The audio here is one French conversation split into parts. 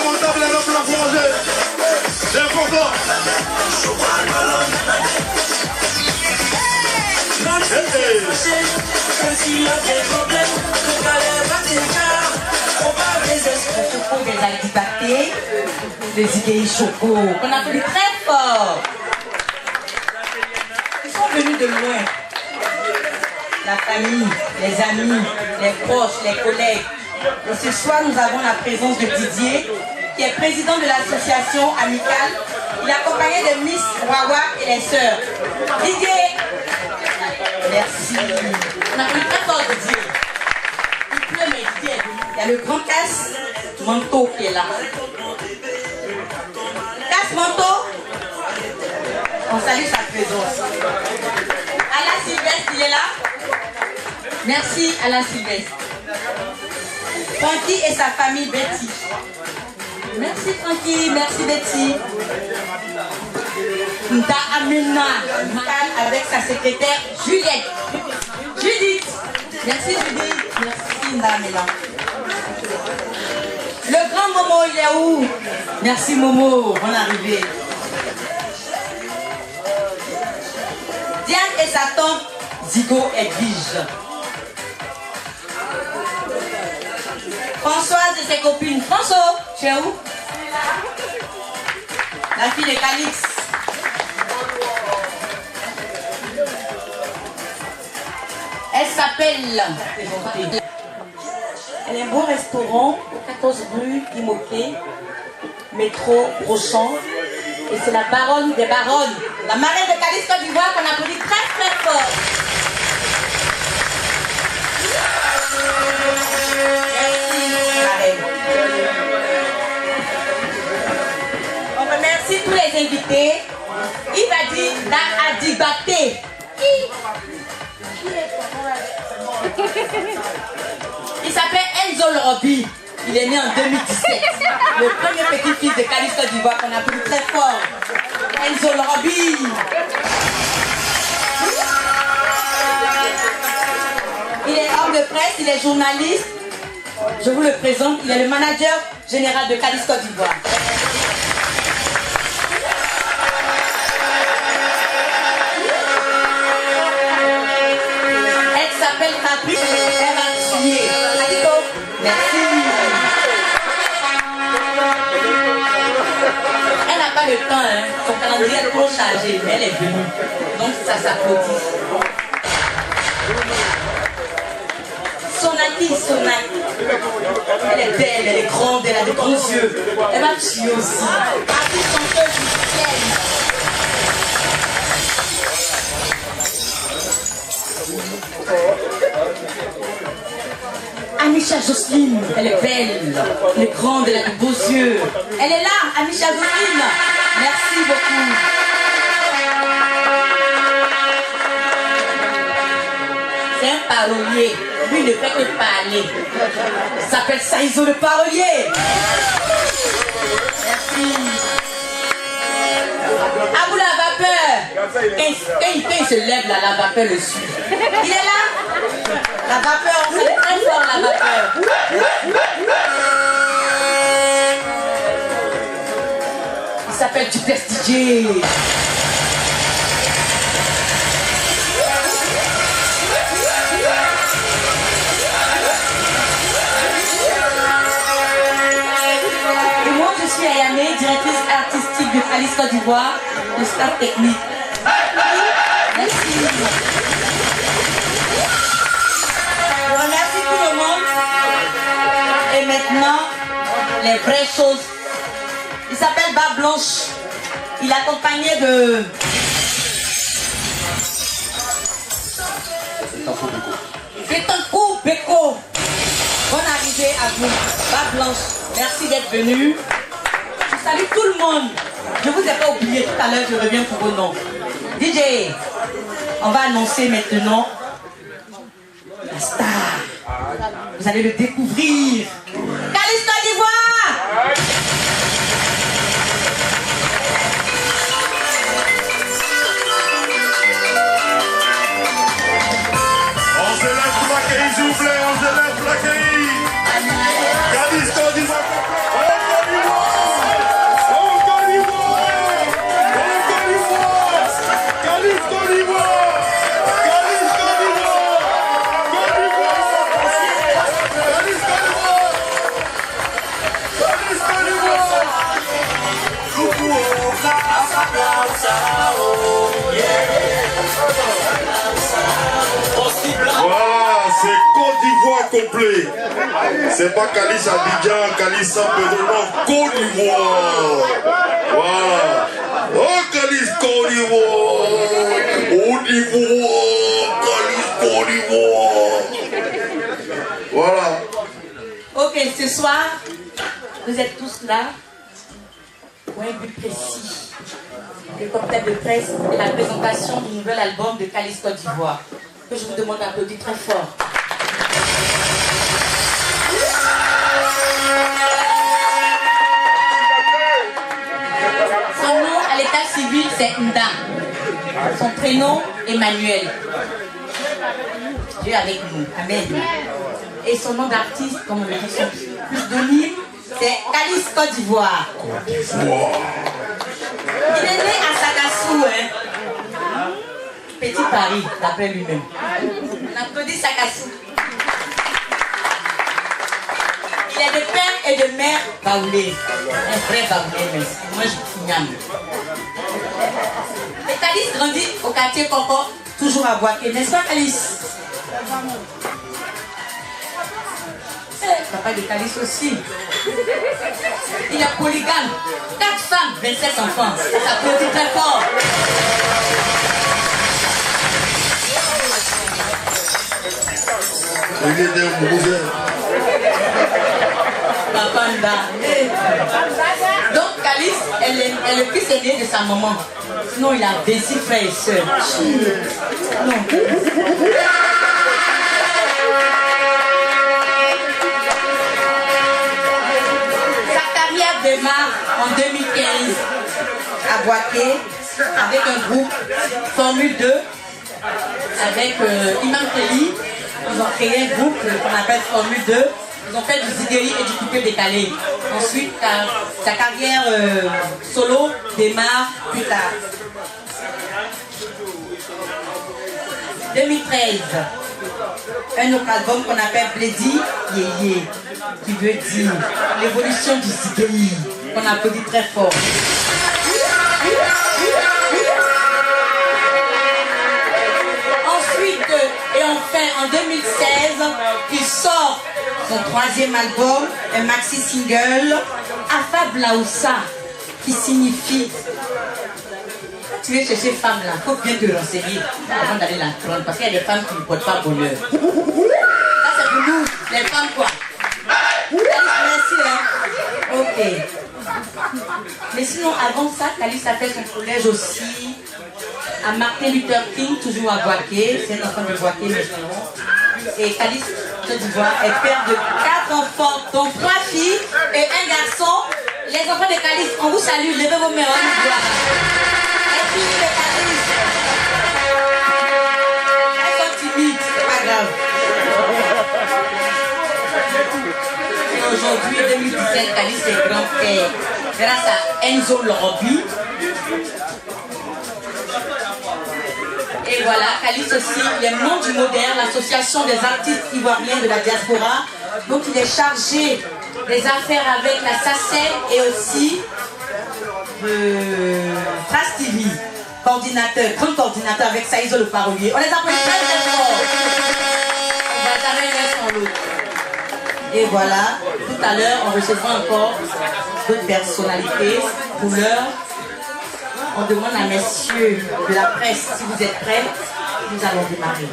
Montable, le plan plongé. C'est important. Des Aldibaté, des Igéi Choco, qu'on a applaudit très fort. Ils sont venus de loin. La famille, les amis, les proches, les collègues. Et ce soir, nous avons la présence de Didier, qui est président de l'association amicale. Il est accompagné de Miss Wawa et les sœurs. Didier! Merci. On applaudit très fort Didier. Il pleut, mais Didier est venu. Il y a le grand casse Manteau qui est là. Casse Manteau. On salue sa présence. Alain Sylvestre, il est là. Merci Alain Sylvestre. Francky et sa famille Betty. Merci Francky, merci Betty. Nda Amina, avec sa secrétaire Juliette. Judith. Merci Judith. Merci Nda Amina. Le grand Momo, il est où? Merci Momo, bonne arrivée. Diane et sa tante Zigo Edwige. Françoise et ses copines. François, tu es où? La fille de Calix. Elle s'appelle. Elle est un beau restaurant, 14 rue Imoquet, métro Brochamp. Et c'est la baronne des baronnes, la marraine de Calix Côte d'Ivoire qu'on applaudit très très fort. Merci, marraine. On remercie tous les invités. Il va dire Adibaté. Il s'appelle Enzo Lorobi. Il est né en 2017. Le premier petit-fils de Calix Côte d'Ivoire qu'on a pris très fort. Enzo Lorobi. Il est homme de presse, il est journaliste. Je vous le présente, il est le manager général de Calix Côte d'Ivoire. Elle s'appelle Fabrice, elle va signer. Merci. Elle n'a pas le temps, hein. Son calendrier est trop chargé, mais elle est venue. Donc ça s'applaudit. Sonati. Elle est belle, elle est grande, elle a de grands yeux. Elle va tuer aussi. Artiste chanteuse musicienne. Amisha Jocelyne, elle est belle, elle est grande, elle a de beaux yeux. Elle est là, Amisha Jocelyne. Merci beaucoup. C'est un parolier. Lui, il ne fait que parler. Il s'appelle Saïzo le parolier. Merci. Abou la vapeur. Quand il se lève, là, la vapeur le suit. Il est là. La vapeur, on sait très fort la vapeur. Il s'appelle Tupes DJ. Et moi, je suis Ayane, directrice artistique de Calix Côte d'Ivoire, de staff technique. Merci. Je remercie tout le monde. Et maintenant, les vraies choses. Il s'appelle Barbe Blanche. Il est accompagné de... Betancourt Beko. Bonne arrivée à vous. Barbe Blanche, merci d'être venu. Je salue tout le monde. Je vous ai pas oublié tout à l'heure, je reviens pour vos noms. DJ, on va annoncer maintenant la star. Vous allez le découvrir. Calix Côte d'Ivoire. On se lève pour accueillir, s'il vous plaît. complet. C'est pas Calice Abidjan, Calice San Pedro, non, Côte d'Ivoire. Voilà. Oh, Calice Côte d'Ivoire. Côte d'Ivoire. Calice Côte d'Ivoire. Voilà. Ok, ce soir, vous êtes tous là pour un but précis. Le cocktail de presse et la présentation du nouvel album de Calice Côte d'Ivoire. Que je vous demande d'applaudir très fort. Son nom à l'état civil, c'est Nda. Son prénom, Emmanuel. Dieu avec nous. Amen. Et son nom d'artiste, comme on le dit, son pseudonyme, c'est Calice Côte d'Ivoire. Il est né à Sakassou, hein? Petit Paris, d'après lui-même. On applaudit Sakassou. Il est de père et de mère baoulé. Un vrai baoulé, mais moi je figname. Et Calice grandit au quartier Coco, toujours à Boaké, n'est-ce pas Calice? Papa de Calice aussi. Il est polygame. 4 femmes, 27 enfants. Ça s'applaudit très fort. Il est des bousin. Papa Nda. Donc Calice, elle est le fils aîné de sa maman. Sinon il a 26 frères et sœurs. Non. Démarre en 2015 à Boaké avec un groupe Formule 2 avec Imam Kelly. Ils ont créé un groupe qu'on appelle Formule 2. Ils ont fait du zigeri et du coupé décalé. Ensuite, sa carrière solo démarre plus tard. 2013, un autre album qu'on appelle Bledi Yeye, qui veut dire l'évolution du zigeri, qu'on applaudit très fort. Ensuite, et enfin en 2016, il sort son 3e album, un maxi single, Afab Laoussa, qui signifie tu veux chercher femme là, il faut bien te renseigner avant d'aller la prendre, parce qu'il y a des femmes qui ne portent pas bonheur. Ça c'est pour nous, les femmes quoi. Merci hein. Ok. Mais sinon avant ça, Calice a fait son collège aussi à Martin Luther King, toujours à Boaké. C'est un enfant de Boaké maintenant. Et Calice Côte d'Ivoire est père de 4 enfants, dont 3 filles et un garçon. Les enfants de Calice, on vous salue, levez vos mains, on vous voit. Elles sont timides, c'est pas grave. Et aujourd'hui, 2017, Calice est grand frère grâce à Enzo Lorobi. Et voilà, Calice aussi, il est membre du Moderne, l'association des artistes ivoiriens de la diaspora. Donc il est chargé des affaires avec la SACEM et aussi Trace TV, coordinateur, grand coordinateur avec Saïzo le parolier. On les applaudit très très fort. On va jamais l'un sans l'autre. Et voilà, tout à l'heure, on recevra encore d'autres personnalités. Pour l'heure, on demande à messieurs de la presse, si vous êtes prêts, nous allons démarrer.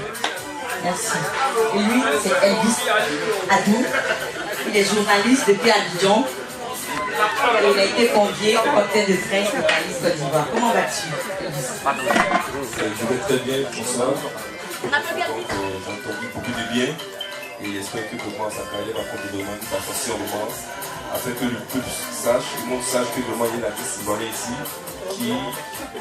Merci. Et lui, c'est Elvis Adou. Il est journaliste depuis Abidjan. Et il a été convié au cocktail de presse de Calice Côte d'Ivoire. Comment vas-tu, Elvis? Je vais très bien, bonsoir. J'ai entendu beaucoup de bien. Et j'espère que pour moi, sa carrière va prendre vraiment une passation de moi. Afin que le peuple sache, le monde sache que vraiment il y a un artiste ivoirien ici qui,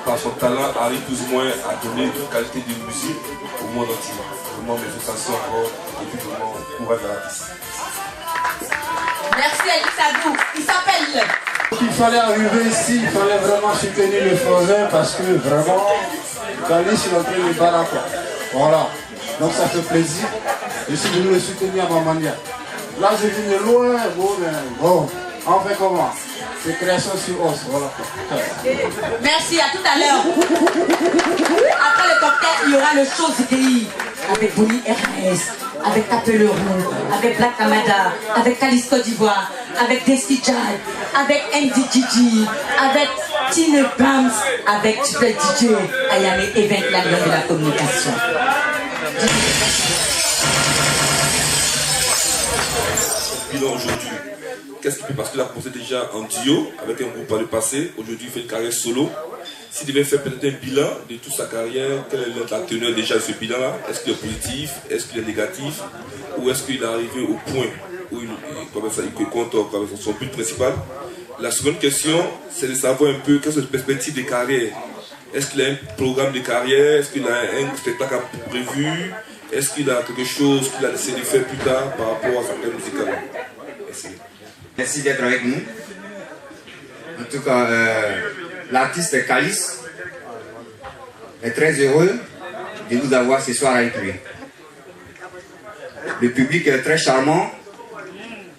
par son talent, arrive plus ou moins à donner une qualité de musique au monde entier. Vraiment, mes félicitations encore et puis vraiment, courage à l'artiste. Merci Elvis Adou. Il s'appelle. Il fallait arriver ici, il fallait vraiment soutenir le projet parce que vraiment, Calice est en train de battre. Voilà. Donc ça fait plaisir. Je suis venu le soutenir à ma manière. Là, je viens de loin, bon, on fait comment? C'est création sur os, voilà. Merci, à tout à l'heure. Après le cocktail, il y aura le show CDI avec Bonnie RS. avec Tapelerou, avec Black Amada, avec Kalis Côte d'Ivoire, avec Desti Jal, avec MDGG, avec Tine Bams, avec Triple DJ, Ayame Event, la lionne de la communication. Bilan aujourd'hui. Qu'est-ce qu'il fait? Parce qu'il a commencé déjà en duo avec un groupe par le passé. Aujourd'hui, il fait une carrière solo. S'il devait faire peut-être un bilan de toute sa carrière, quelle est la teneur déjà de ce bilan-là? Est-ce qu'il est positif? Est-ce qu'il est négatif? Ou est-ce qu'il est arrivé au point où il compte son but principal? La seconde question, c'est de savoir un peu quelle est sa perspective de carrière. Est-ce qu'il a un programme de carrière? Est-ce qu'il a un spectacle prévu? Est-ce qu'il a quelque chose qu'il a décidé de faire plus tard par rapport à sa carrière musicale? Merci. Merci d'être avec nous. En tout cas, l'artiste Kalis est très heureux de vous avoir ce soir avec lui. Le public est très charmant.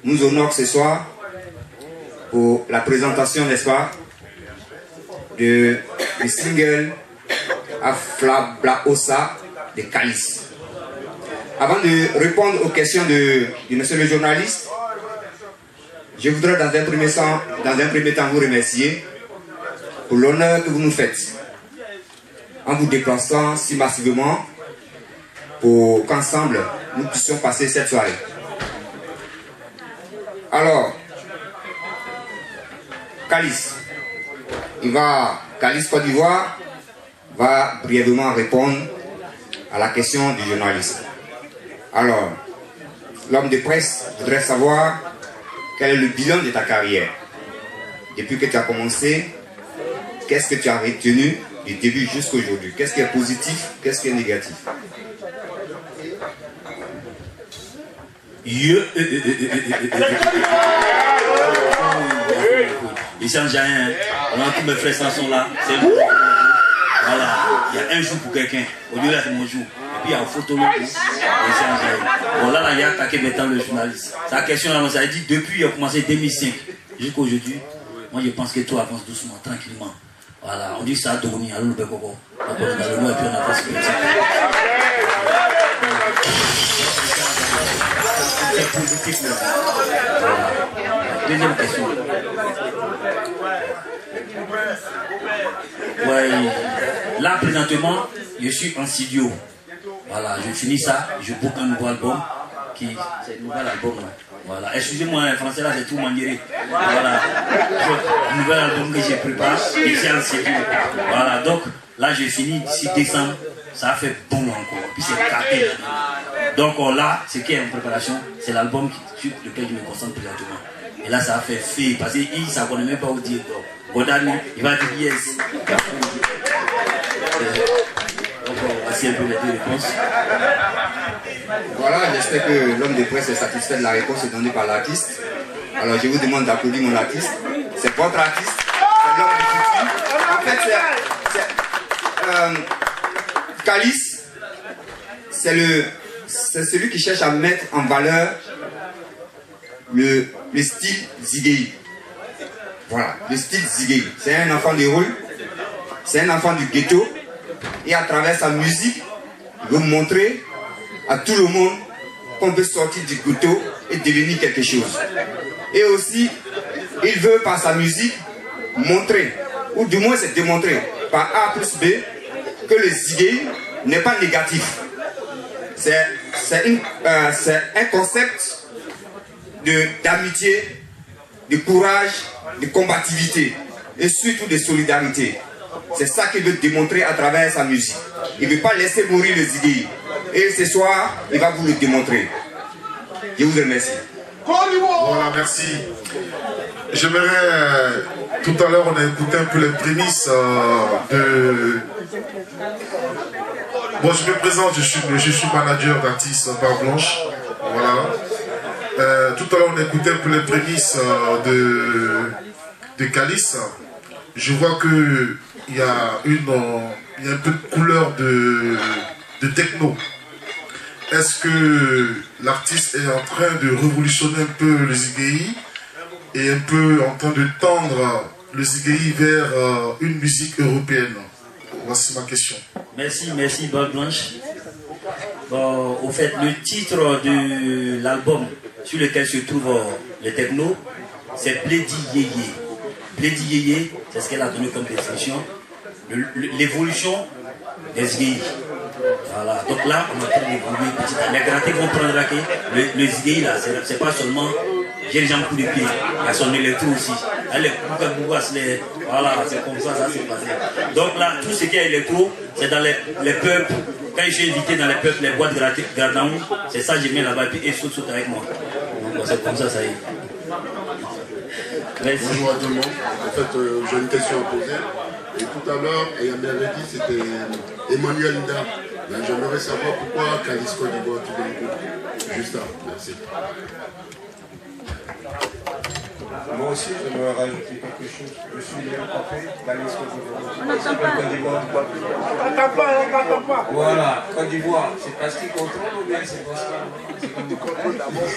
Nous honore ce soir pour la présentation, n'est-ce pas, du single Afla Blaosa de Kalis. Avant de répondre aux questions de monsieur le journaliste, je voudrais dans un premier temps vous remercier pour l'honneur que vous nous faites en vous déplaçant si massivement pour qu'ensemble nous puissions passer cette soirée. Alors, Kalis Côte d'Ivoire va brièvement répondre à la question du journaliste. Alors, l'homme de presse voudrait savoir quel est le bilan de ta carrière. Depuis que tu as commencé, qu'est-ce que tu as retenu du début jusqu'à aujourd'hui? Qu'est-ce qui est positif? Qu'est-ce qui est négatif? Il change rien. Tous mes frères sont là. Voilà. Il y a un jour pour quelqu'un. Au lieu là, c'est mon jour. Et puis il y a un photo là. Il change rien. Bon, là, il y a attaqué maintenant le journaliste. Sa question là, ça a dit depuis il a commencé 2005 jusqu'à aujourd'hui. Moi, je pense que tout avance doucement, tranquillement. Voilà. On dit ça a tourné. Alors, le Bekoko. Et puis on a fait ce que c'est positif. Voilà. Deuxième question. Ouais, là présentement, je suis en studio. Voilà, je finis ça, je book un nouveau album. C'est un nouvel album. Là. Voilà, excusez-moi, en français là, c'est tout maniéré. Voilà, un nouvel album que j'ai préparé, et c'est en studio. Voilà, donc là, j'ai fini d'ici décembre. Ça a fait bon encore. Puis c'est capé. Donc là, ce qui est en préparation, c'est l'album sur lequel je me concentre présentement. Et là, ça a fait fait. Parce qu'il ne connaît même pas où dire. Godani, il va dire yes. Donc, voici un peu les deux réponses. Voilà, j'espère que l'homme de presse est satisfait de la réponse donnée par l'artiste. Alors, je vous demande d'applaudir mon artiste. C'est votre artiste. C'est l'homme de futur. En fait, Kalis, c'est celui qui cherche à mettre en valeur le style Zigei. Voilà, le style Zigei. C'est un enfant de rue, c'est un enfant du ghetto, et à travers sa musique, il veut montrer à tout le monde qu'on peut sortir du ghetto et devenir quelque chose. Et aussi, il veut par sa musique montrer, ou du moins c'est démontrer par A plus B, que le Zigei n'est pas négatif. C'est un concept d'amitié, de courage, de combativité et surtout de solidarité. C'est ça qu'il veut démontrer à travers sa musique. Il ne veut pas laisser mourir le Zigei. Et ce soir, il va vous le démontrer. Je vous remercie. Voilà, merci. J'aimerais, tout à l'heure, on a écouté un peu les prémices de... Bon, je me présente, je suis manager d'artistes Barre Blanche. Voilà. Tout à l'heure, on a écouté un peu les prémices de Kalis. Je vois qu'il y a un peu de couleur de techno. Est-ce que l'artiste est en train de révolutionner un peu le Zigei et un peu en train de tendre le Zigei vers une musique européenne? Voici ma question. Merci, Barre Blanche. Bon, au fait, le titre de l'album sur lequel se trouve les technos, c'est Pledi Yeye. Pledi Yeye, c'est ce qu'elle a donné comme définition. L'évolution des zigéi. Voilà, donc là, on est en train d'évoluer petit à petit. Les grattés vont prendre là que le zigéi, là, c'est pas seulement j'ai les jambes coup de pied, il y a son électro aussi. Voilà, c'est comme ça s'est passé. Donc là, tout ce qui est électro, c'est dans les peuples. Quand je suis invité dans les peuples, les boîtes Gradaon, c'est ça, je mets là-bas, puis ils sautent avec moi. Donc c'est comme ça, ça y est. Merci. Bonjour à tout le monde. En fait, j'ai une question à poser. Et tout à l'heure, elle m'avait dit que c'était Emmanuel Nda. J'aimerais savoir pourquoi Calice Côte d'Ivoire tout d'un coup. Juste là. Merci. Moi aussi, j'aimerais rajouter quelque chose. Je suis Léon Capé, Calice Côte d'Ivoire. Voilà, Côte d'Ivoire. C'est parce qu'il contrôle ou bien c'est parce qu'il contrôle d'abord.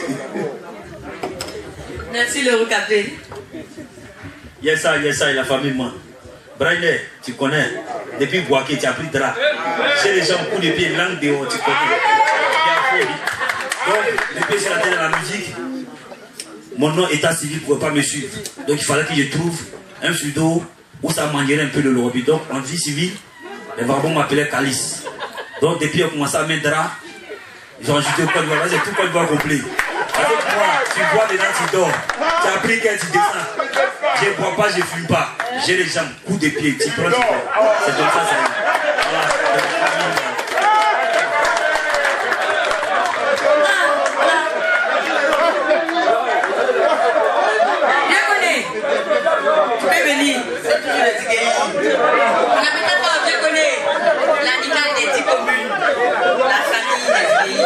Merci Léon Capé. Yes, ça, la famille, moi. Braille, tu connais. Depuis Boaké, tu as pris drap. J'ai les gens coup de pied, langue dehors, tu connais. Donc, depuis que j'ai la dans la musique, mon nom état civil ne pouvait pas me suivre. Donc, il fallait que je trouve un pseudo où ça mangerait un peu de l'Europe. Donc, en vie civile, les Varbons m'appelaient Calice. Donc, depuis qu'on a commencé à mettre drap, ils ont ajouté au Côte d'Ivoire. C'est tout Côte d'Ivoire complet. Avec moi, tu bois dedans, tu dors. Tu as pris qu'un, tu descends. Je ne bois pas, je ne fume pas. J'ai les jambes, coups de pied, tu prends, tu prends. C'est comme ça, ça y est. Voilà. Bien connu. Tu peux venir. C'est toujours le Ziguéi. On a peut-être pas bien connu l'amicale des 10 communes. La famille des Ziguéi.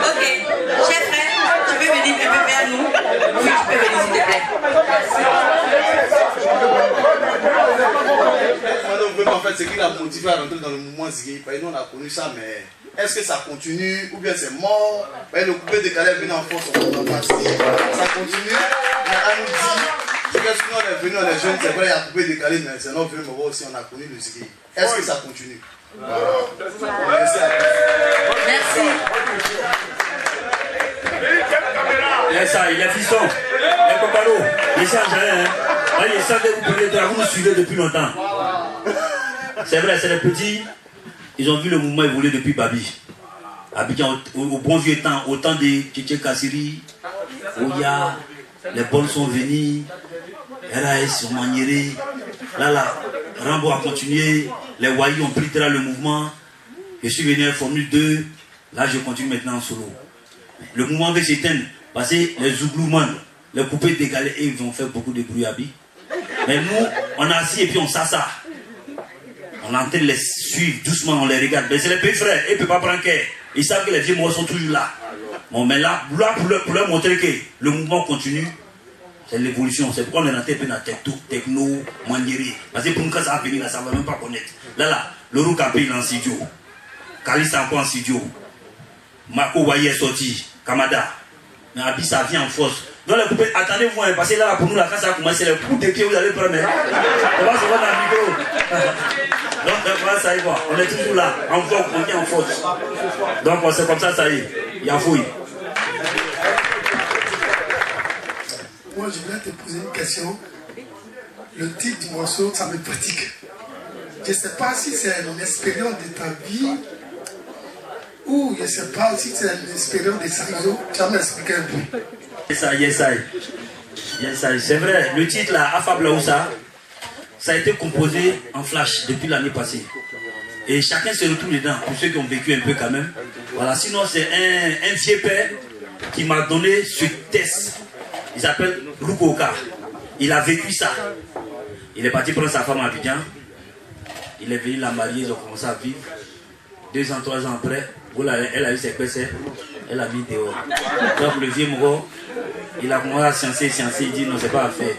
Ok. Cher frère, tu peux venir un peu vers nous. Oui, tu peux venir s'il te plaît. En fait, ce qui l'a motivé à rentrer dans le mouvement Ziguéi, nous on a connu ça, mais est-ce que ça continue ou bien c'est mort? Le coupé décalé est venu en force, on a parti, ça continue. On nous dit, parce que nous on est venu, on est jeunes, c'est vrai, il y a coupé décalé, mais c'est notre vieux moment aussi, on a connu le Ziguéi. Est-ce que ça continue? Merci. Il est fiston, les copains, les Algériens, les savent vous nous suivez depuis longtemps. C'est vrai, c'est les petits, ils ont vu le mouvement évoluer depuis Babi. Abidjan, au bon vieux temps, au temps de Tchétché Kassiri, Oya, les bonnes sont venus, RAS sont maniérés, là, Rambo a continué, les Waïs ont pris le mouvement, je suis venu à Formule 2, là je continue maintenant en solo. Le mouvement va s'éteindre, parce que les Zouglouman, les coupés décalés, ils ont fait beaucoup de bruit à Bi. Mais nous, on a assis et puis on s'assa. On est en train de les suivre doucement, on les regarde. Mais c'est les pays frères, ils ne peuvent pas prendre care. Ils savent que les vieux morts sont toujours là. Bon, mais là pour leur montrer que le mouvement continue, c'est l'évolution. C'est pourquoi on est rentré un peu dans techno, maniéré. Parce que pour nous, quand ça va venir, là, ça ne va même pas connaître. Là, le Roukapé, il est en studio. Kalis est encore en studio. Marco Waye est sorti. Kamada. Mais Abi, ça vient en force. Donc les coupés, attendez-vous, parce que là, pour nous, la quand ça a commencé, c'est le coup de pied, vous allez prendre. On va se voir dans le micro. Donc, voilà, ça y va. On est toujours là. On vient en force. Donc, c'est comme ça, ça y est. Il y a fouille. Moi, je voulais te poser une question. Le titre du morceau, ça me pratique. Je ne sais pas si c'est une expérience de ta vie ou je ne sais pas si c'est une expérience de Sarizo. Tu vas m'expliquer un peu. Yes, c'est vrai, le titre là, Afab Laoussa, ça a été composé en flash depuis l'année passée. Et chacun se retrouve dedans, pour ceux qui ont vécu un peu quand même. Voilà, sinon c'est un vieux père qui m'a donné ce test. Il s'appelle Rukoka. Il a vécu ça. Il est parti prendre sa femme à Abidjan. Il est venu la marier, ils ont commencé à vivre. 2 ans, 3 ans après, elle a eu ses PC, elle a mis dehors. Donc le vieux Moro, il a commencé à sciencer, il dit non, c'est pas à faire.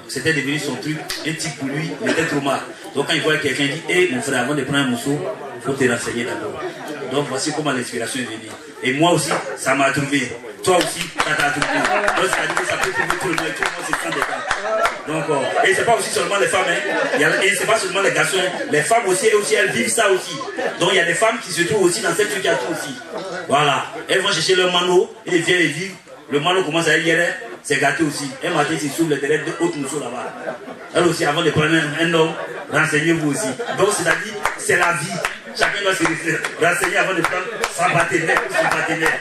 C'était devenu son truc, un type pour lui, il était trop mal. Donc quand il voit quelqu'un, il dit, hé mon frère, avant de prendre un morceau, il faut te renseigner d'abord. Donc voici comment l'inspiration est venue. Et moi aussi, ça m'a trouvé. toi aussi, ça t'a tout pris. Donc, c'est-à-dire que ça peut trouver tout le monde, tout le monde se sent des femmes. Donc, et c'est pas aussi seulement les femmes, et c'est pas seulement les garçons, les femmes aussi, elles vivent ça aussi. Donc, il y a des femmes qui se trouvent aussi dans cette situation aussi. Voilà. Elles vont chercher leur mano, et elles viennent et vivent. Le mano commence à y aller, c'est gâté aussi. Un matin, c'est sous le derrière de haute mousseau là-bas. Elle aussi, avant de prendre un homme, renseignez-vous aussi. Donc, c'est-à-dire, c'est la vie. Chacun doit se renseigner avant de prendre son partenaire ou son partenaire.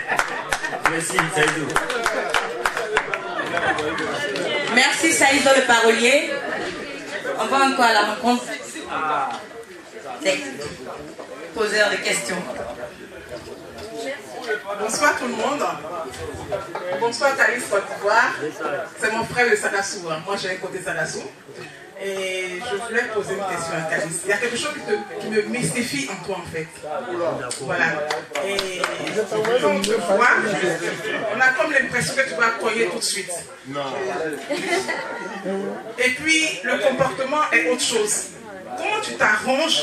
Merci, Saïdo. Merci, Saïdo, le parolier. On va encore à la rencontre des poseurs de questions. Bonsoir tout le monde. Bonsoir Thalys Côte d'Ivoire. C'est mon frère de Sagassou. Moi j'ai un côté Sagassou. Et je voulais poser une question à Thalys. Il y a quelque chose qui me mystifie en toi en fait. Voilà. Et quand on te voit, on a comme l'impression que tu vas cogner tout de suite. Non. Et puis le comportement est autre chose. Comment tu t'arranges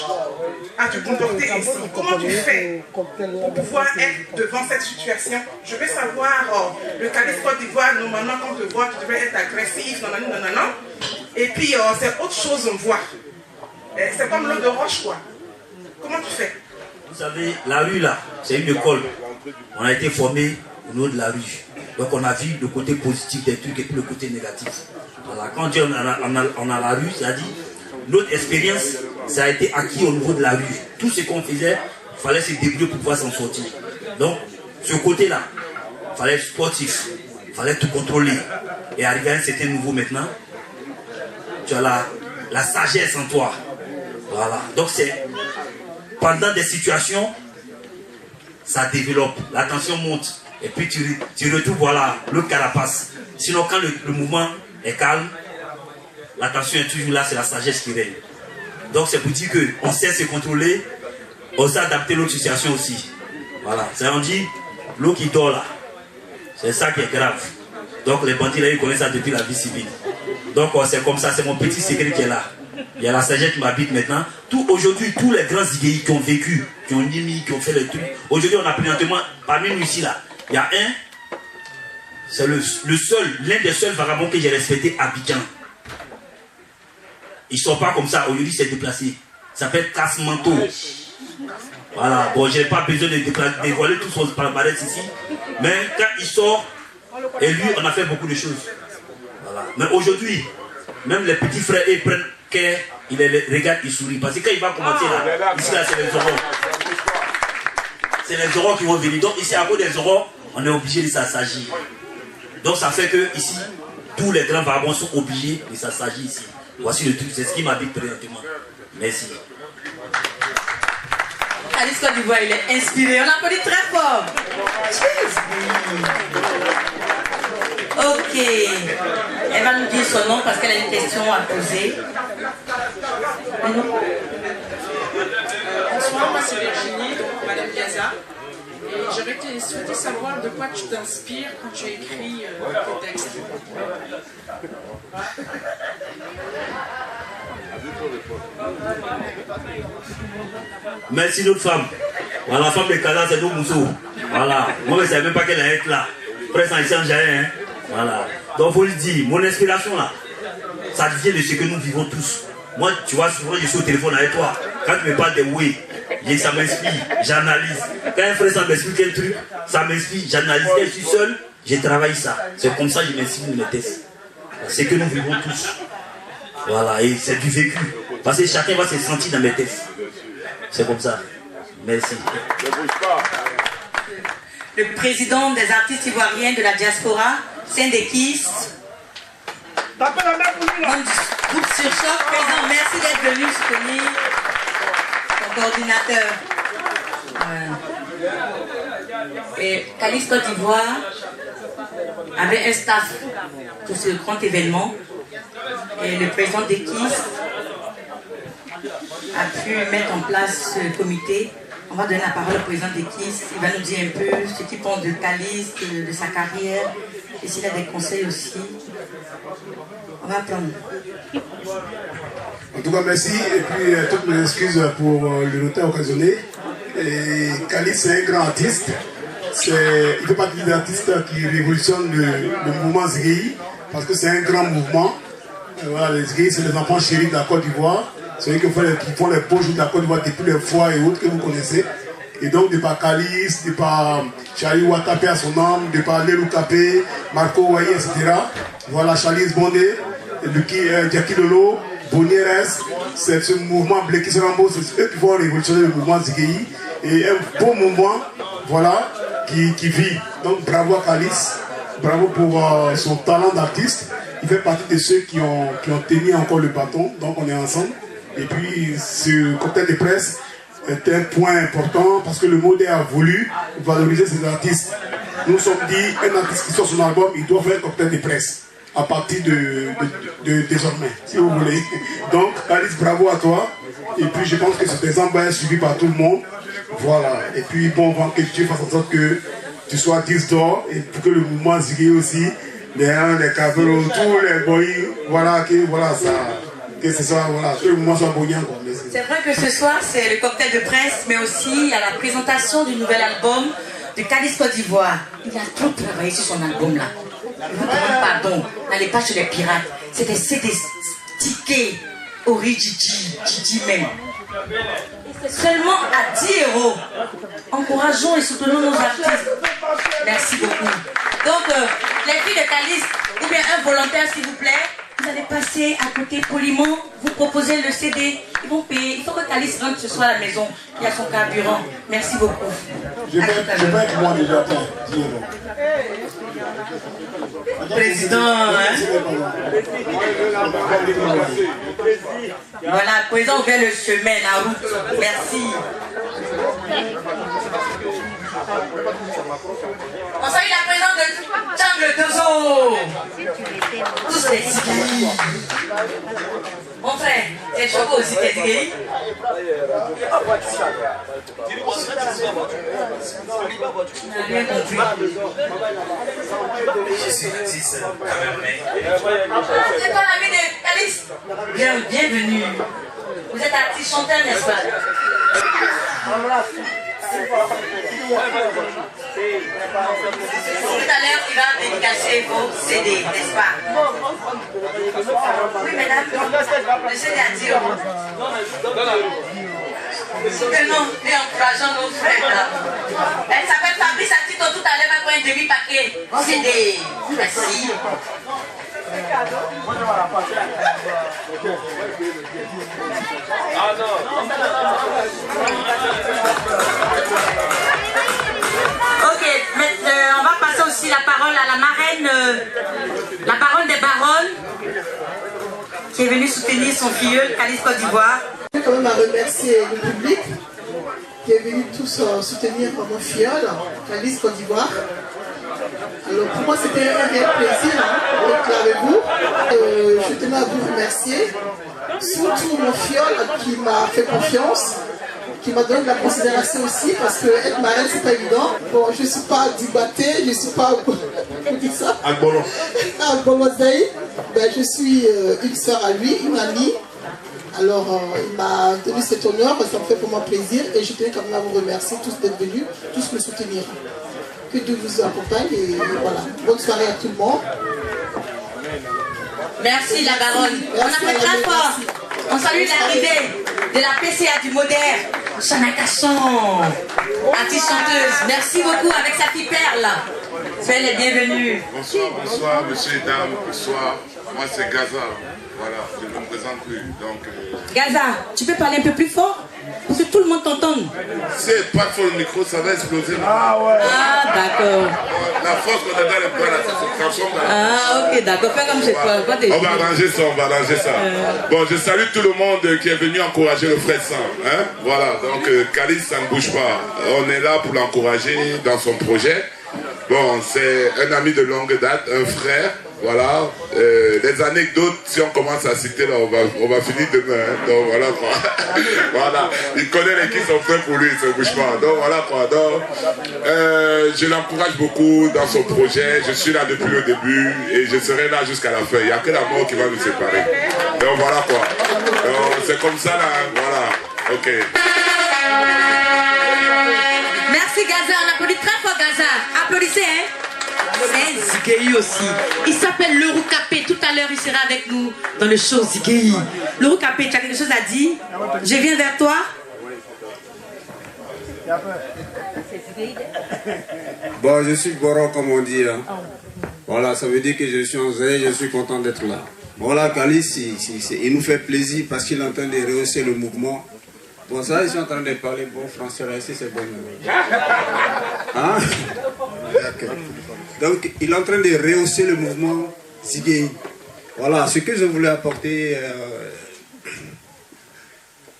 à te comporter ici? Comment tu fais pour pouvoir être devant cette situation? Je veux savoir, le Thalys Côte d'Ivoire, normalement quand on te voit, tu devrais être agressif, non. Et puis c'est autre chose, on voit. C'est comme l'eau de roche, quoi. Comment tu fais? Vous savez, la rue là, c'est une école. On a été formé au niveau de la rue. Donc on a vu le côté positif des trucs et puis le côté négatif. Voilà. Quand on a la rue, c'est-à-dire notre expérience, ça a été acquis au niveau de la rue. Tout ce qu'on faisait, il fallait se débrouiller pour pouvoir s'en sortir. Donc, ce côté-là, il fallait être sportif, il fallait tout contrôler. Et arriver à un certain niveau maintenant, tu as la sagesse en toi. Voilà. Donc, c'est pendant des situations, ça développe, la tension monte. Et puis, tu retrouves, voilà, le carapace. Sinon, quand le mouvement est calme, la tension est toujours là, c'est la sagesse qui règne. Donc c'est pour dire qu'on sait se contrôler, on sait adapter l'autre situation aussi. Voilà, ça on dit, l'eau qui dort là, c'est ça qui est grave. Donc les bandits là, ils connaissent ça depuis la vie civile. Donc c'est comme ça, c'est mon petit secret qui est là. Il y a la sagesse qui m'habite maintenant. Aujourd'hui, tous les grands zigueïs qui ont vécu, qui ont nimi, qui ont fait les trucs, aujourd'hui on a présentement, parmi nous ici là, il y a un, c'est l'un des seuls vagabonds que j'ai respecté à Abidjan. Ils ne sont pas comme ça, aujourd'hui c'est déplacé. Ça s'appelle casse-manteau. Voilà, bon, je n'ai pas besoin de dévoiler tout son palmarès ici. Mais quand il sort, et lui, on a fait beaucoup de choses. Voilà. Mais aujourd'hui, même les petits frères, ils prennent care, ils les regardent, ils sourient. Parce que quand il va commencer là, ici là, c'est les oraux. C'est les oraux qui vont venir. Donc ici, à cause des oraux, on est obligé de s'assagir. Donc ça fait que ici, tous les grands vagabonds sont obligés de s'assagir ici. Voici le truc, c'est ce qui m'habite présentement. Merci. Thalys Côte d'Ivoire, il est inspiré. On applaudit très fort. Ok. Elle va nous dire son nom parce qu'elle a une question à poser. Bonsoir, moi c'est Virginie, donc Madame Gaza. Et j'aurais souhaité savoir de quoi tu t'inspires quand tu écris tes textes. Merci notre femme. Voilà, la femme de Kaza, c'est nos mousseaux. Voilà. Moi, je ne savais même pas qu'elle allait être là. Presque en change rien. Hein. Voilà. Donc, il faut le dire, mon inspiration là, ça vient de ce que nous vivons tous. Moi, tu vois, souvent, je suis au téléphone avec toi. Quand tu me parles de oui, ça m'inspire, j'analyse. Quand un frère, ça m'explique un truc, ça m'inspire, j'analyse. Quand je suis seul, je travaille ça. C'est comme ça que je m'inspire de mes tests. C'est que nous vivons tous. Voilà, et c'est du vécu. Parce que chacun va se sentir dans mes tests. C'est comme ça. Merci. Le président des artistes ivoiriens de la diaspora, Syndekis. Groupe sur choc, président, merci d'être venu soutenir ton coordinateur. Et Thalys Côte d'Ivoire avait un staff pour ce grand événement. Et le président d'Ekis a pu mettre en place ce comité. On va donner la parole au président d'Ekis. Il va nous dire un peu ce qu'il pense de Thalys, de sa carrière, et s'il a des conseils aussi. On va prendre. En tout cas, merci. Et puis, toutes mes excuses pour le retard occasionné. Et Thalys, c'est un grand artiste. il fait partie des artistes qui révolutionnent le mouvement Zigei, parce que c'est un grand mouvement. Voilà, les Zigei, c'est les enfants chéris de la Côte d'Ivoire. C'est eux qui font les beaux jours de la Côte d'Ivoire depuis les foires et autres que vous connaissez. Et donc, de par Kalis, de par Charlie Watapé à son âme, de par Lelou Kapé, Marco Waye, etc. Voilà, Charlie Bondé, Jackie Lolo, Bonieres, c'est ce mouvement Bleki Serambo, c'est eux qui vont révolutionner le mouvement Zigei. Et un beau mouvement, voilà, qui vit. Donc, bravo à Kalis, bravo pour son talent d'artiste. Il fait partie de ceux qui ont tenu encore le bâton, donc on est ensemble. Et puis, ce cocktail de presse est un point important parce que le modèle a voulu valoriser ces artistes. Nous nous sommes dit, un artiste qui sort son album, il doit faire un cocktail de presse à partir de désormais, si vous voulez. Donc, Alice, bravo à toi. Et puis, je pense que cet exemple va être suivi par tout le monde. Voilà. Et puis, bon, que Dieu fasse en sorte que tu sois 10 d'or et pour que le mouvement Zigei aussi, les Caveros, tous les boys, voilà, ça. Que ce soit, voilà, que le mouvement soit bonien. C'est vrai que ce soir, c'est le cocktail de presse, mais aussi il y a la présentation du nouvel album de Kalis Côte d'Ivoire. Il a trop travaillé sur son album là. Je vous demande pardon, n'allez pas chez les pirates. C'est des tickets Gigi même. Et c'est seulement à 10 €. Encourageons et soutenons nos artistes. Merci beaucoup. Donc, les filles de Kalis, ou bien un volontaire s'il vous plaît, vous allez passer à côté poliment, vous proposez le CD, ils vont payer. Il faut que Kalis rentre ce soir à la maison, il y a son carburant. Merci beaucoup. Je vais être moi déjà, 10 €. Président, hein? Voilà, le président ouvert le chemin, la route. Merci. On salue la présence de Tchangle Tozo. Tous les Zigei. Mon frère, t'es choqué aussi, t'es Zigei? Bien compris. Je suis l'artiste Camerounais. C'est toi l'ami de Kalis? Bienvenue. Vous êtes artiste chanteur, n'est-ce pas? Tout à l'heure, il va dédicacer vos CD, n'est-ce pas? Oui, mesdames, le CD a dit que non, et encourageons nos frères là. Elle s'appelle Fabrice Atito, tout à l'heure, va prendre un demi-paquet CD. Merci. Ok, on va passer aussi la parole à la marraine, la baronne des baronnes, qui est venue soutenir son filleul, Kalis Côte d'Ivoire. Je tiens quand même à remercier le public qui est venu tous soutenir mon filleul, Kalis Côte d'Ivoire. Alors pour moi c'était un réel plaisir d'être avec vous. Je tenais à vous remercier, surtout mon filleul qui m'a fait confiance, qui m'a donné de la considération aussi, parce que être marraine c'est pas évident. Bon, je ne suis pas dibatée, je ne suis pas... Comment dire ça? Ben, je suis une soeur à lui, une amie. Alors il m'a donné cet honneur, ça me fait pour moi plaisir et je tenais quand même à vous remercier tous d'être venus, tous me soutenir. Que Dieu vous accompagne et voilà. Bonne soirée à tout le monde. Merci la baronne. On appelle très fort. On salue l'arrivée de la PCA du moderne, Chana Cachon, artiste chanteuse. Merci beaucoup avec sa fille Perle. Soyez les bienvenus. Bonsoir, bonsoir, monsieur et dames, bonsoir. Moi c'est Gaza. Voilà, je ne me présente plus. Donc, Gaza, tu peux parler un peu plus fort? Pour que tout le monde t'entende. C'est pas fort le micro, ça va exploser. Ah ouais. Ah d'accord. La force qu'on a dans les bras là, ça se transforme. Ah ok, d'accord. Fais comme chez toi. On va arranger ça, on va arranger ça. Bon, je salue tout le monde qui est venu encourager le frère Sam. Hein? Voilà, donc Kalis, ça ne bouge pas. On est là pour l'encourager dans son projet. Bon, c'est un ami de longue date, un frère. Voilà, les anecdotes, si on commence à citer là, on va finir demain. Hein. Donc voilà quoi. Voilà, il connaît les qui sont prêts pour lui, il ne bouge pas. Donc voilà quoi. Donc, je l'encourage beaucoup dans son projet. Je suis là depuis le début et je serai là jusqu'à la fin. Il n'y a que la mort qui va nous séparer. Donc voilà quoi. C'est comme ça là. Voilà. Ok. Merci Merci Gaza, on applaudit très fort Gaza. Applaudissez, hein. C'est un Zigei aussi. Il s'appelle Leroux Capé. Tout à l'heure, il sera avec nous dans le show Zigei. Leroux Capé, tu as quelque chose à dire? Je viens vers toi. Bon, je suis Boro, comme on dit. Hein. Voilà, ça veut dire que je suis en Zé, je suis content d'être là. Voilà, Calice, il nous fait plaisir parce qu'il est en train de rehausser le mouvement. Bon, ça, ils sont en train de parler bon français, là, ici, c'est bon. Hein? Donc, il est en train de rehausser le mouvement Zigei. Voilà, ce que je voulais apporter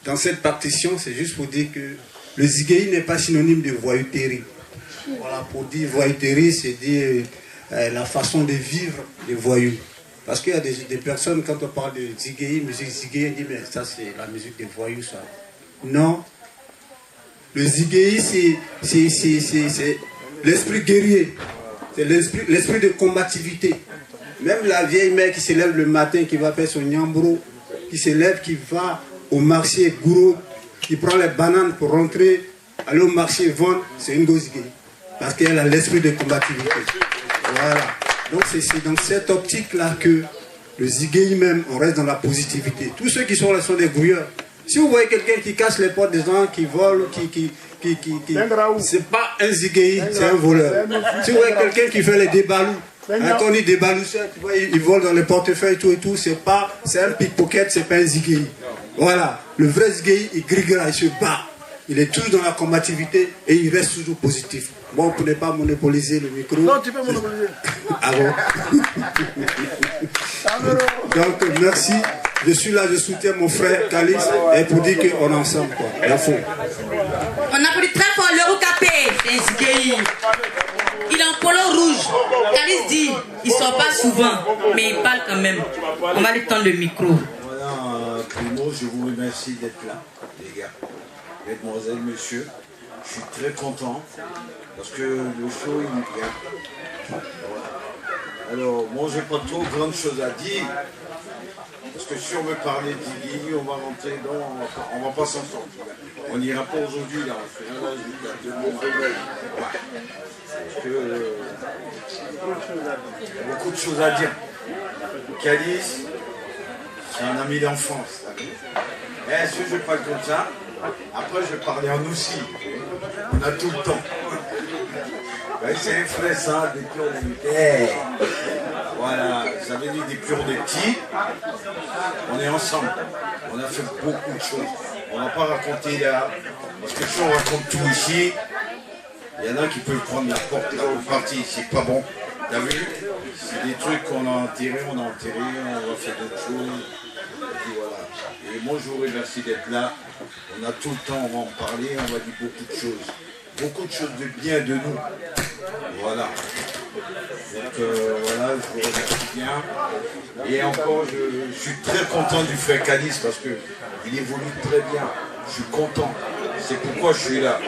dans cette partition, c'est juste pour dire que le Zigei n'est pas synonyme de voyouterie. Voilà, pour dire voyouterie, c'est dire la façon de vivre des voyous. Parce qu'il y a des personnes, quand on parle de Zigei, musique Zigei, on dit, mais ça, c'est la musique des voyous, ça. Non. Le Zigei, c'est l'esprit guerrier. C'est l'esprit de combativité. Même la vieille mère qui se lève le matin, qui va faire son nyambro, qui se lève, qui va au marché gourou, qui prend les bananes pour rentrer, aller au marché vendre, c'est une go Zigei. Parce qu'elle a l'esprit de combativité. Voilà. Donc c'est dans cette optique-là que le Zigei même, on reste dans la positivité. Tous ceux qui sont là sont des grouilleurs. Si vous voyez quelqu'un qui casse les portes des gens, qui vole, c'est pas un Zigei, c'est un voleur. Si vous voyez quelqu'un qui fait les débalous, quand on dit débalous, tu vois, il vole dans les portefeuilles, tout et tout, c'est un pickpocket, c'est pas un Zigei. Voilà. Le vrai Zigei, il grigera, il se bat. Il est toujours dans la combativité et il reste toujours positif. Bon, on ne peut pas monopoliser le micro. Non, tu peux monopoliser. Ah bon? Donc, merci. Je suis là, je soutiens mon frère Calice et pour dire qu'on est ensemble. Quoi. La faux. On applaudit très fort Leroux Capé. C'est un Zigei. Il est en polo rouge. Calice dit, il ne sort pas souvent, mais il parle quand même. On va lui tendre le micro. Voilà, Primo, je vous remercie d'être là, les gars. Mesdemoiselles, messieurs, je suis très content parce que le show il est bien. Voilà. Alors, moi, j'ai pas trop grande chose à dire parce que si on veut parler d'Iggy, on va rentrer dans. On va pas s'en sortir. On n'ira pas aujourd'hui, là, on fait là jusqu'à 2020. Parce que. Beaucoup de choses à dire. Calice, c'est un ami d'enfance. Et si je parle comme ça, après je vais parler en aussi. On a tout le temps. C'est un frère ça, des purs des petits. Voilà, ça veut dire des purs des petits. On est ensemble. On a fait beaucoup de choses. On ne va pas raconter là. Parce que si on raconte tout ici, il y en a qui peuvent prendre la porte là au parti. C'est pas bon. T'as vu? C'est des trucs qu'on a enterrés, on va faire d'autres choses. Et voilà. Et moi je vous remercie d'être là. On a tout le temps, on va en parler, on va dire beaucoup de choses. Beaucoup de choses de bien de nous. Voilà. Donc voilà, je vous remercie bien. Et encore, je suis très content du frère Calice parce qu'il évolue très bien. Je suis content. C'est pourquoi je suis là.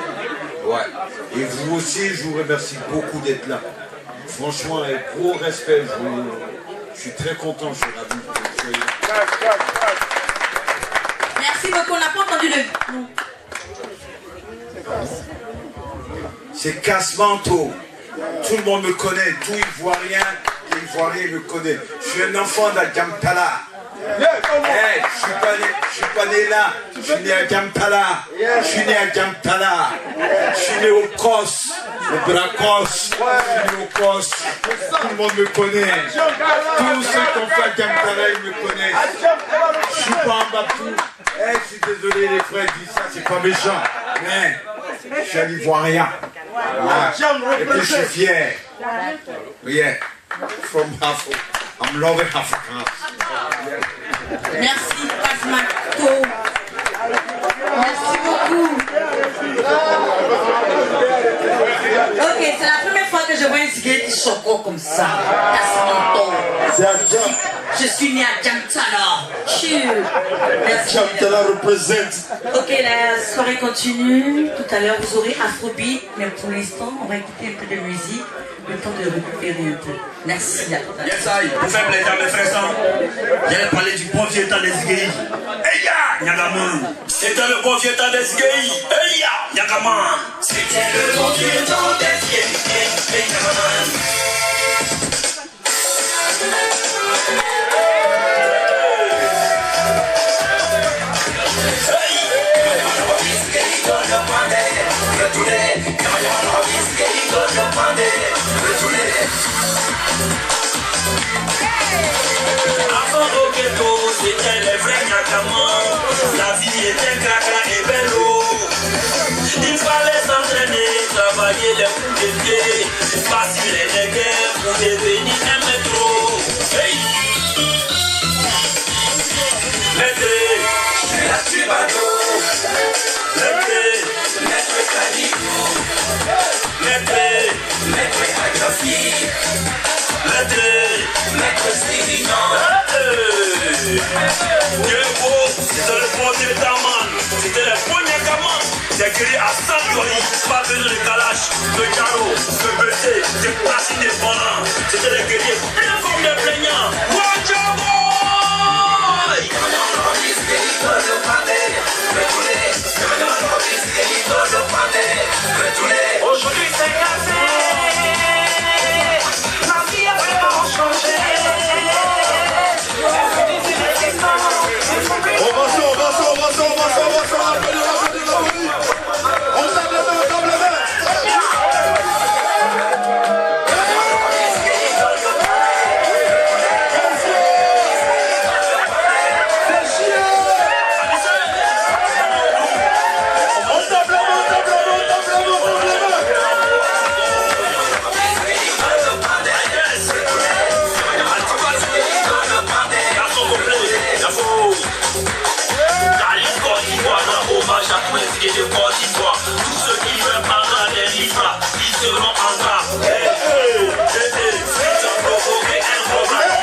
Ouais. Et vous aussi, je vous remercie beaucoup d'être là. Franchement, avec gros respect, je suis très content, je suis ravi. Merci beaucoup, on n'a pas entendu le... C'est Casse-Manteau. Tout le monde me connaît, tout Ivoirien me connaît. Je suis un enfant d'Adjampala. Hey, je suis pas né là, je suis né à Djampala. Je suis né à Djampala. Je suis né au Kos, au Bracos. Je suis né au Kos. Tout le monde me connaît. Tous ceux qui ont fait à Djampala, ils me connaissent. Je suis pas un Bapou. Hey, je suis désolé, les frères disent ça, c'est pas méchant. Mais je suis un Ivoirien. Et puis je suis fier. Yeah. From Africa. I'm loving Africa. Merci, Casse-Manteau. Merci beaucoup. Ok, c'est la première fois que je vois un Zigei qui choco comme ça. C'est Adjam. Je suis né à Jamtala. Jamtala représente. Ok, la soirée continue. Tout à l'heure, vous aurez Afrobeat. Mais pour l'instant, on va écouter un peu de musique. Le temps de récupérer un peu. Merci. Yes, aïe. Pour faire plaisir à mes frères, j'allais parler du bon vieux temps des Zigei. Eya, Nyagaman. C'était le bon vieux temps des Zigei. Eya, Nyagaman. C'était le bon vieux temps des Zigei. Nyagaman. Avant au ghetto, c'était les vrais Nyagaman. La vie était cracra et bello. Il fallait s'entraîner, travailler les coups de pied, passer les guerres pour devenir un métro. Hey! Maître, je suis la Tubado. Maître Calibou. Maître Agrafi. Maître Sérignan. Dieu beau, c'était le premier Daman. C'était le premier Gaman. J'ai guéri à Saint-Jory, pas besoin de Kalash, de Caro, de BC, de Placine et Bonan. C'était les guerriers, et comme des plaignants. Aujourd'hui c'est cassé. Ma vie a vraiment changé. Tous ceux qui veulent parler des livres, ils seront en gras. Ils ont provoqué un problème.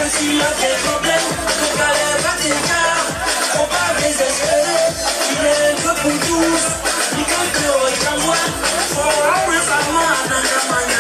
S'il y a des problèmes, ton galère va t'écarter. Faut pas désespérer, il est un peu pour tous. Il faut que tu t'envoies. Faut avoir sa main dans la main de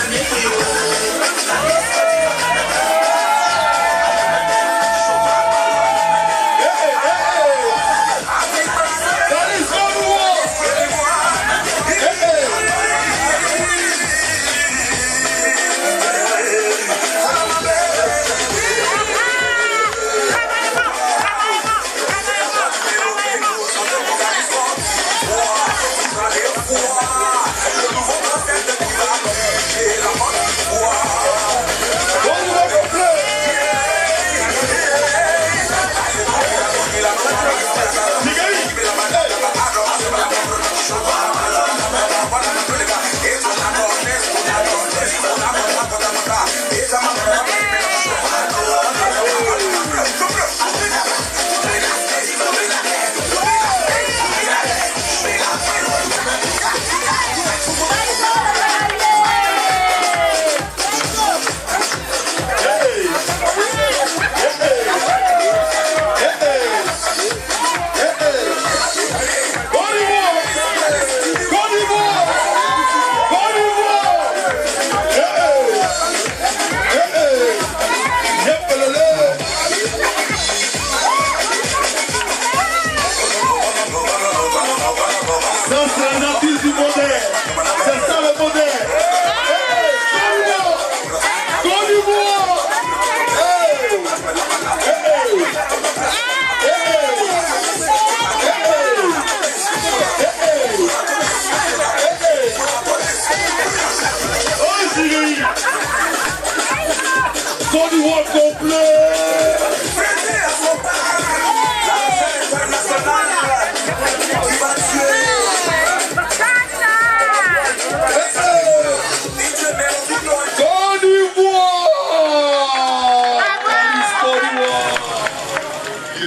Côte d'Ivoire complet.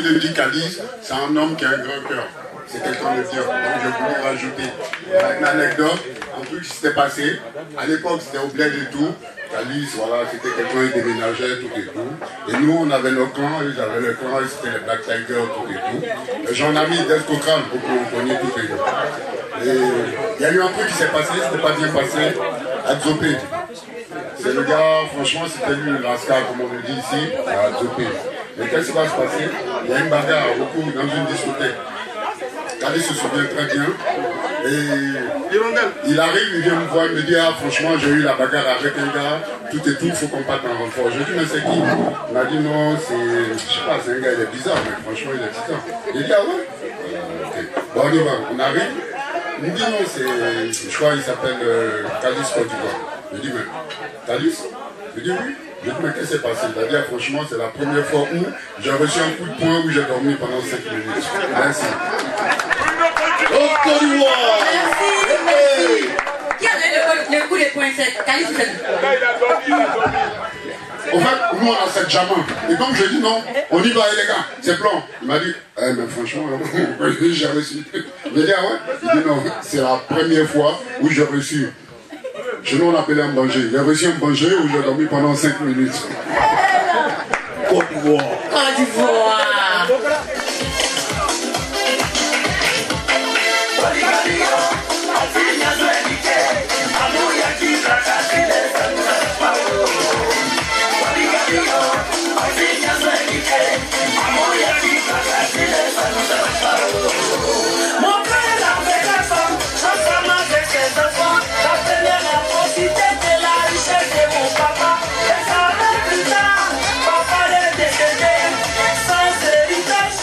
Je dis Calis, c'est un homme qui a un grand cœur. C'est quelqu'un de bien. Donc je voulais rajouter une anecdote, un truc qui s'était passé. À l'époque, c'était au bled et tout. Calis, voilà, c'était quelqu'un qui déménageait, tout et tout. Et nous, on avait nos clans, ils avaient le clan, c'était les Black Tigers, tout et tout. J'en ai mis d'Escocran pour qu'on connaisse tout et tout. Et il y a eu un truc qui s'est passé, c'était pas bien passé, à Zopé. C'est le gars, franchement, c'était lui le rascal, comme on le dit ici, à Zopé. Mais qu'est-ce qui va se passer? Il y a une bagarre au cours dans une discothèque. Calis se souvient très bien. Et il arrive, il vient me voir, il me dit, ah franchement j'ai eu la bagarre avec un gars, tout et tout, il faut qu'on parte en renfort. Je lui dis, mais c'est qui? Il m'a dit, non, c'est, je sais pas, c'est un gars, il est bizarre, mais franchement il est bizarre. Il dit, ah ouais? Okay. Bon on y va, on arrive. Il me dit, non, c'est, je crois qu'il s'appelle Calis Côte d'Ivoire. Je dis, mais Calis? Je dis, oui. Je dis, mais qu'est-ce qui s'est passé? Il a dit, ah, franchement, c'est la première fois où j'ai reçu un coup de poing où j'ai dormi pendant 5 minutes. Merci. Côte d'Ivoire. Merci. Qui a donné le coup de poing sec? Calis ou c'est En fait, nous on a cette diamant. Et donc je dis non, on y va les gars, c'est blanc. Il m'a dit, eh mais franchement, j'ai reçu. Je dis, ah ouais? Il dit non, c'est la première fois où j'ai reçu. Chez nous on appelait un banger. J'ai reçu un banger où j'ai dormi pendant 5 minutes. Côte d'Ivoire. Côte d'Ivoire. Mon père avait la femme, sa femme avec ses enfants. La première a profité de la richesse de mon papa. Et ça va plus tard, papa est décédé sans héritage.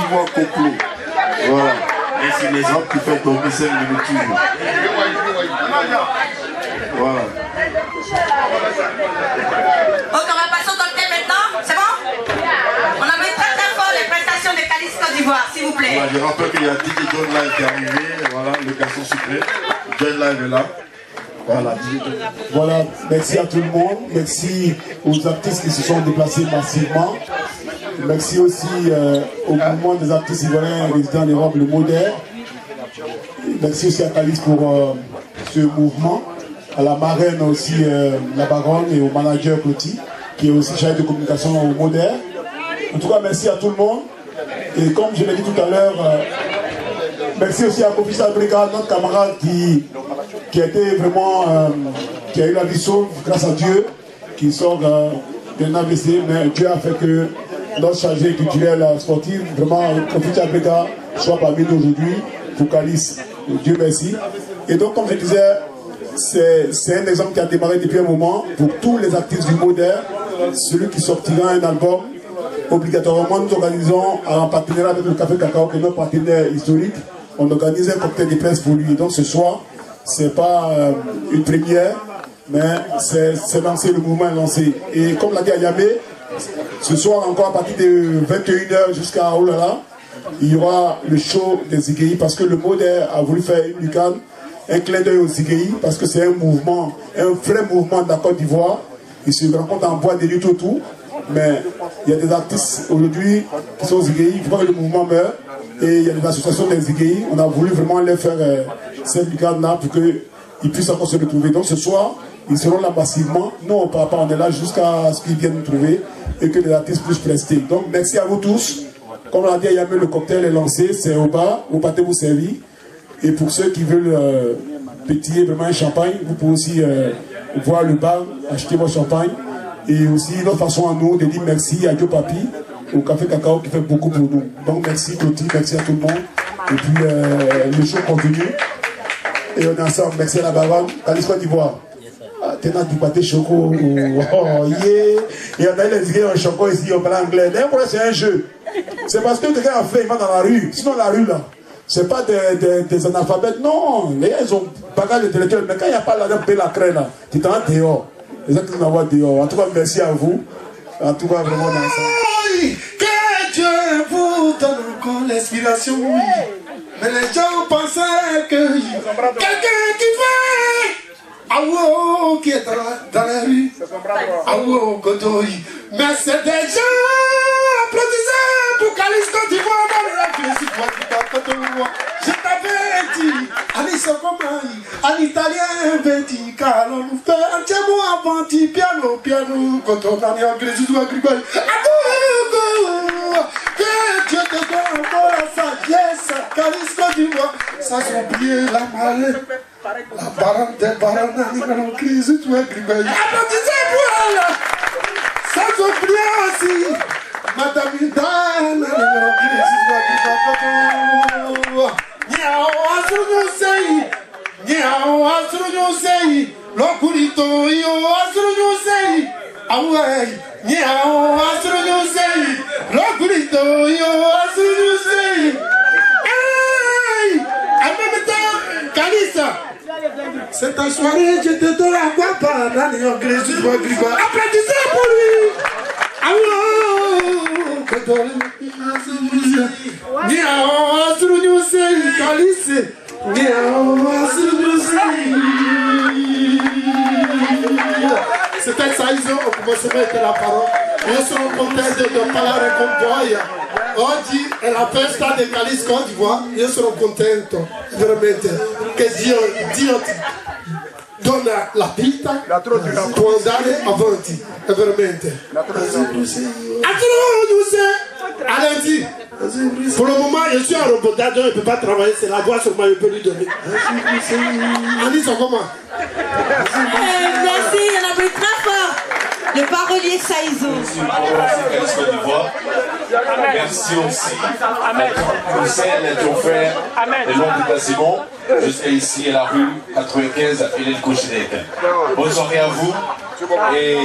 d'Ivoire complot. Voilà. Merci, merci. Donc tu fais dormir 5 minutes toujours. Voilà. Ok, on va passer au cocktail maintenant. C'est bon? On applaudit très fort les prestations de Calis Côte d'Ivoire, s'il vous plaît. Voilà, je rappelle qu'il y a DJ John Live qui est arrivé. Voilà, le garçon sucré. John Live est là. Voilà, merci à tout le monde. Merci aux artistes qui se sont déplacés massivement. Merci aussi au mouvement des artistes ivoiriens résidents en Europe, le MODER. Merci aussi à Calis pour ce mouvement. À la marraine aussi, la baronne, et au manager Cloty, qui est aussi chargé de communication au MODER. En tout cas, merci à tout le monde. Et comme je l'ai dit tout à l'heure, merci aussi à Kofi Sabrika, notre camarade qui a été vraiment, qui a eu la vie sauve grâce à Dieu, qui sort d'un AVC, mais Dieu a fait que notre chargé culturel sportif, vraiment, Kofi Sabrika, soit parmi nous aujourd'hui pour Calis. Dieu merci. Et donc, comme je disais, c'est un exemple qui a démarré depuis un moment pour tous les artistes du MODER. Celui qui sortira un album, obligatoirement, nous organisons en partenariat avec le Café Cacao, qui est notre partenaire historique. On organise un cocktail de presse pour lui. Donc ce soir, c'est pas une première, mais c'est lancé, le mouvement est lancé. Et comme l'a dit Ayamé, ce soir encore à partir de 21h jusqu'à Olala, il y aura le show des Zigei, parce que le MODER a voulu faire une lucane, un clin d'œil aux Zigei, parce que c'est un mouvement, un vrai mouvement de la Côte d'Ivoire. Ils se rencontrent en bois de lutte autour, mais il y a des artistes aujourd'hui qui sont Zigei, il faut que le mouvement meure. Et il y a des associations des Zigei, on a voulu vraiment les faire cette lucane-là pour qu'ils puissent encore se retrouver. Donc ce soir, ils seront là massivement. Nous, on ne part pas, on est là jusqu'à ce qu'ils viennent nous trouver et que les artistes puissent prester. Donc merci à vous tous. Comme on l'a dit, le cocktail est lancé, c'est au bar, vous partez vous servir. Et pour ceux qui veulent pétiller vraiment un champagne, vous pouvez aussi voir le bar, acheter votre champagne. Et aussi notre façon à nous de dire merci à Dieu Papi, au Café Cacao qui fait beaucoup pour nous. Donc merci Cloty, merci à tout le monde. Et puis le show continue. Et on est ensemble. Merci à la baronne. Calis Côte d'Ivoire. T'es là du pâté choco. Oh yeah. Et on a les Zigei en choco ici, on parle anglais. D'ailleurs, c'est un jeu. C'est parce que quelqu'un a fait, il va dans la rue. Sinon, la rue là, c'est pas des analphabètes. Non, les gars, ils ont bagage intellectuel. Mais quand il n'y a pas la craie là, tu t'en vas dehors. Les acteurs d'envoi dehors. En tout cas, merci à vous. En tout cas, vraiment, dans ça. Que Dieu vous donne encore l'inspiration, oui. Mais les gens pensaient que quelqu'un qui fait Awo qui est dans la rue, Awo Godoy. Mais c'est des gens applaudissés pour Calis Côte d'Ivoire dans le rêve. Je t'avais dit, Alice Comay, en italien, petit, car on nous fait un petit mot avant, piano, quand on a mis en gré, je dois gribouiller. Que Dieu te donne encore la sagesse, Calis Côte d'Ivoire, ça s'oublie la marée. La baronne des baronnes, en crise, tu dois gribouiller. Applaudissez pour elle! Sans oublier aussi, Madame Hidane, en crise, tu dois gribouiller. Nyao asrunyusei, nyao asrunyusei, lokurito yo asrunyusei, away, nyao asrunyusei, lokurito yo asrunyusei. Hey, en même temps, Kalisa, c'est ta soirée, je te donne à quoi pas, dans les anglais, tu dois gripper. Applaudissez pour lui. Nyao asrunyusei, Kalisa, nyao asrunyusei. C'était Saizo, au commencement était la parole. Nous sommes contents de parler comme toi. Oggi è la festa del Calis Côte d'Ivoire. Io sono contento, veramente, che Dio ti dona la vita può andare avanti, veramente. Allez-y. Pour le moment, je suis en reportage, je ne peux pas travailler, c'est la voix sur moi, je peux lui donner. Alice, comment? Merci, on applaudit très fort le parolier Saizo. Merci aussi à Hussein et ton frère, le long du bâtiment, jusqu'à ici à la rue 95 à Hélène Cochinet. Bonne soirée à vous. Et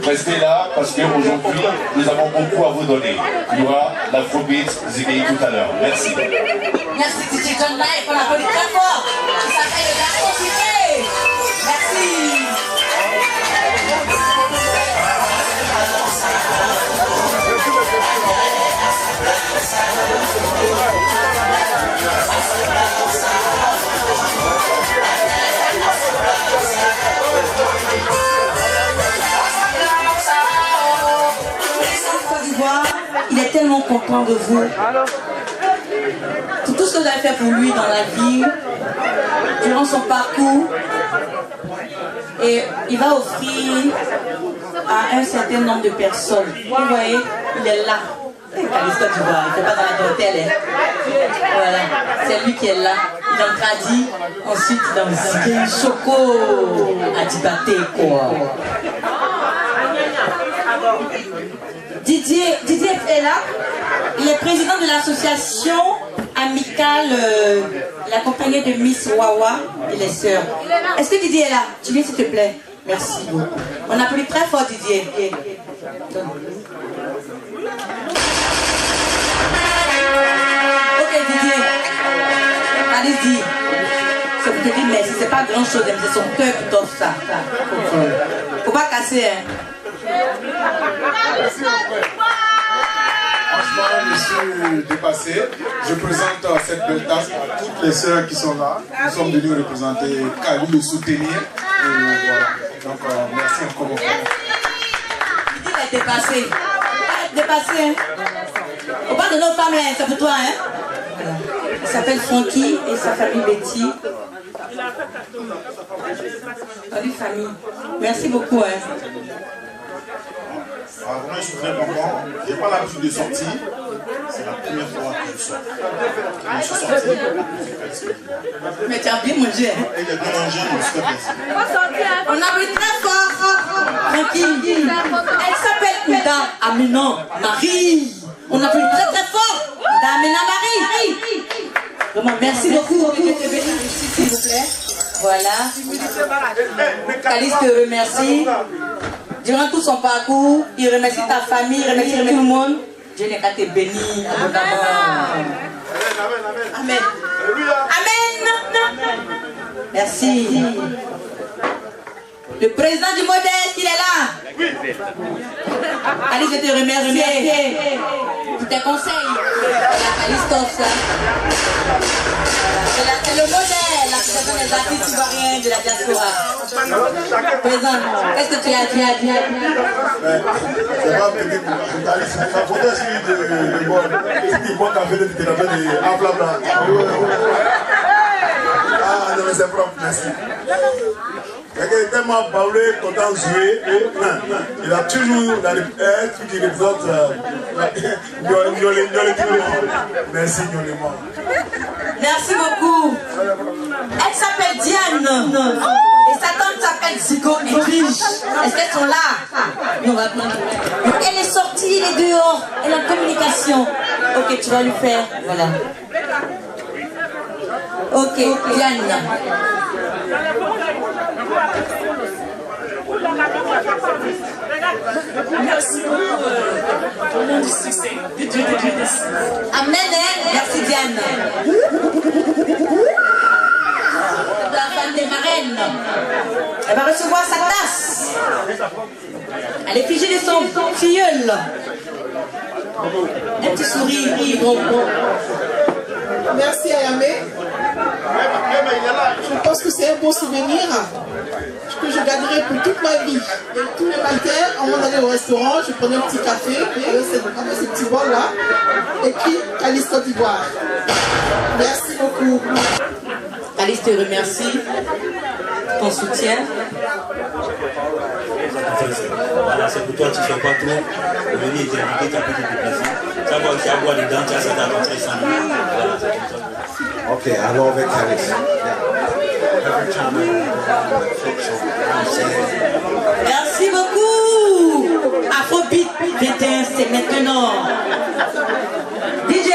restez là parce qu'aujourd'hui, nous avons beaucoup à vous donner. Il y aura l'Afrobeat Ziggy tout à l'heure. Merci. Merci DJ John Mike, on applaudit très fort. Il s'appelle l'Afro-Cité. Merci. Côte d'Ivoire, il est tellement content de vous. Pour tout ce que vous avez fait pour lui dans la vie, durant son parcours. Et il va offrir à un certain nombre de personnes. Vous voyez, il est là. Calis Côte d'Ivoire, il ne fait pas dans la dentelle. Voilà, c'est lui qui est là. Il en traduit, ensuite dans Ziggy Choco Adibate quoi. Didier est là. Il est président de l'association amicale, l'accompagné de Miss Wawa et les sœurs. Est-ce que Didier est là? Tu viens s'il te plaît. Merci beaucoup. On applaudit très fort Didier. Ok Didier. Allez-y. C'est pour te dire merci. C'est pas grand chose, mais c'est son cœur qui t'offre ça. Faut pas casser, hein. Franchement, je suis dépassé. Je présente cette belle tasse à toutes les sœurs qui sont là. Nous sommes venus représenter Kali, le soutenir. Et voilà. Donc, merci encore beaucoup. Il va être dépassé. Il va être dépassé. Hein. Faut pas donner aux femmes, hein. C'est pour toi. Hein. Voilà. Il s'appelle Francky et sa famille Betty. Salut famille. Merci beaucoup. Hein. Alors, moi, je suis très content. Je n'ai pas l'habitude de sortir. C'est la première fois que je sors. Je suis sorti. Mais tu as bien mangé. Hein? Il a bien mangé, mais c'est pas plaisir. On applaudit très fort. Tranquille. Elle s'appelle Ouda Amina Marie. On applaudit très très fort. Ouda Amina Marie. Vraiment, merci beaucoup. S'il vous plaît. Voilà. Calis te remercie. Durant tout son parcours, il remercie ta famille, il remercie tout le monde. Dieu n'est qu'à te bénir abondamment. Amen. Amen. Merci. Le président du Modeste, il est là. Allez, je te remercie pour tes conseils. Christophe, c'est le modèle, l'association des artistes ivoiriens de la diaspora. Président, qu'est-ce que tu as dit? C'est pas peut-être ça faudrait suivre de bon. C'est qui boit café de thérapie de blabla. Ah non mais c'est propre, merci. Il est tellement parlé, content de jouer. Il a toujours dans les aides qui représente merci Nyoléma. Merci beaucoup. Elle s'appelle Diane. Et sa tante s'appelle Zico et Edwige. Est-ce qu'elles sont là? Non, on va prendre. Elle est sortie, elle est dehors. Elle est en communication. Ok, tu vas lui faire. Voilà. Ok, Diane. Merci beaucoup au nom du succès de Dieu de Dieu. Amen. Merci Diane. La femme des marraines. Elle va recevoir sa tasse. Elle est figée de son filleul. Un petit sourire. Merci Ayamé. Je pense que c'est un beau souvenir que je garderai pour toute ma vie. Et tous les matins, avant d'aller au restaurant, je prenais un petit café avec ce petit bol là, écrit Calis Côte d'Ivoire. Merci beaucoup. Calis te remercie pour ton soutien. Voilà, c'est pour toi, tu ne fais pas trop. Venir et t'inviter, tu as pu te déplacer. Ça va aussi avoir des dents, tu as ça dans ton sein. Voilà, c'est comme ça. Ok, alors avec Calis. Merci beaucoup. Afrobeat 21, c'est maintenant. DJ.